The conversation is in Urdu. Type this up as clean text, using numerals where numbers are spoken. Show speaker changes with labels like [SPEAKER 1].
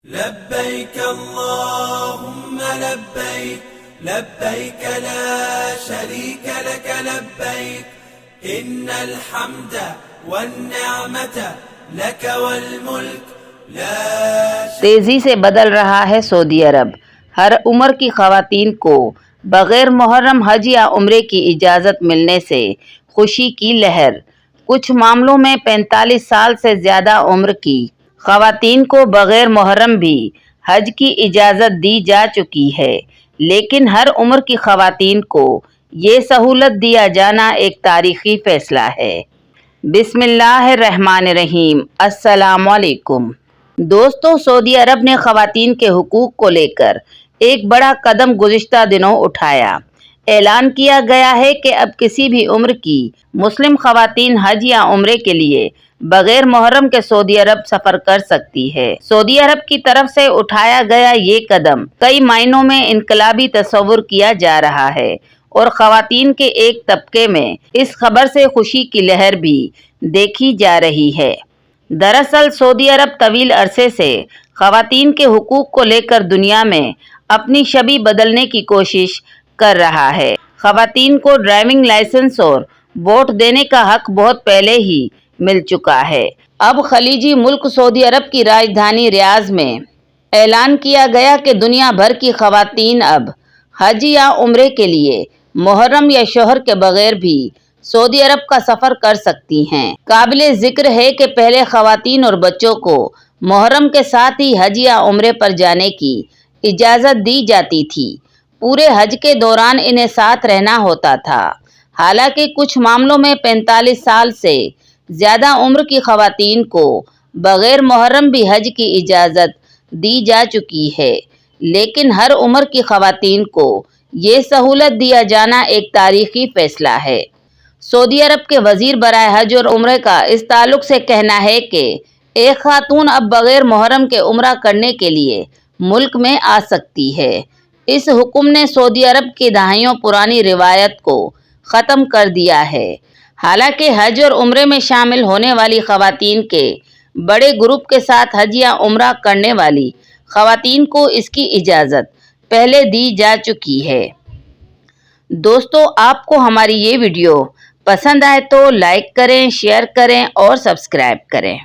[SPEAKER 1] لبيك اللهم لبيك لبيك لا شريك لك لبيك إن الحمد والنعمة لك والملك لا
[SPEAKER 2] تیزی سے بدل رہا ہے سعودی عرب۔ ہر عمر کی خواتین کو بغیر محرم حج یا عمرے کی اجازت ملنے سے خوشی کی لہر۔ کچھ معاملوں میں 45 سال سے زیادہ عمر کی خواتین کو بغیر محرم بھی حج کی اجازت دی جا چکی ہے، لیکن ہر عمر کی خواتین کو یہ سہولت دیا جانا ایک تاریخی فیصلہ ہے۔ بسم اللہ الرحمن الرحیم۔ السلام علیکم دوستو، سعودی عرب نے خواتین کے حقوق کو لے کر ایک بڑا قدم گزشتہ دنوں اٹھایا۔ اعلان کیا گیا ہے کہ اب کسی بھی عمر کی مسلم خواتین حج یا عمرے کے لیے بغیر محرم کے سعودی عرب سفر کر سکتی ہے۔ سعودی عرب کی طرف سے اٹھایا گیا یہ قدم کئی معنوں میں انقلابی تصور کیا جا رہا ہے اور خواتین کے ایک طبقے میں اس خبر سے خوشی کی لہر بھی دیکھی جا رہی ہے۔ دراصل سعودی عرب طویل عرصے سے خواتین کے حقوق کو لے کر دنیا میں اپنی شبیہ بدلنے کی کوشش کر رہا ہے۔ خواتین کو ڈرائیونگ لائسنس اور ووٹ دینے کا حق بہت پہلے ہی مل چکا ہے۔ اب خلیجی ملک سعودی عرب کی راجدھانی ریاض میں اعلان کیا گیا کہ دنیا بھر کی خواتین اب حج یا عمرے کے لیے محرم یا شوہر کے بغیر بھی سعودی عرب کا سفر کر سکتی ہیں۔ قابل ذکر ہے کہ پہلے خواتین اور بچوں کو محرم کے ساتھ ہی حج یا عمرے پر جانے کی اجازت دی جاتی تھی۔ پورے حج کے دوران انہیں ساتھ رہنا ہوتا تھا۔ حالانکہ کچھ معاملوں میں 45 سال سے زیادہ عمر کی خواتین کو بغیر محرم بھی حج کی اجازت دی جا چکی ہے، لیکن ہر عمر کی خواتین کو یہ سہولت دیا جانا ایک تاریخی فیصلہ ہے۔ سعودی عرب کے وزیر برائے حج اور عمرے کا اس تعلق سے کہنا ہے کہ ایک خاتون اب بغیر محرم کے عمرہ کرنے کے لیے ملک میں آ سکتی ہے۔ اس حکم نے سعودی عرب کی دہائیوں پرانی روایت کو ختم کر دیا ہے۔ حالانکہ حج اور عمرے میں شامل ہونے والی خواتین کے بڑے گروپ کے ساتھ حج یا عمرہ کرنے والی خواتین کو اس کی اجازت پہلے دی جا چکی ہے۔ دوستو، آپ کو ہماری یہ ویڈیو پسند آئے تو لائک کریں، شیئر کریں اور سبسکرائب کریں۔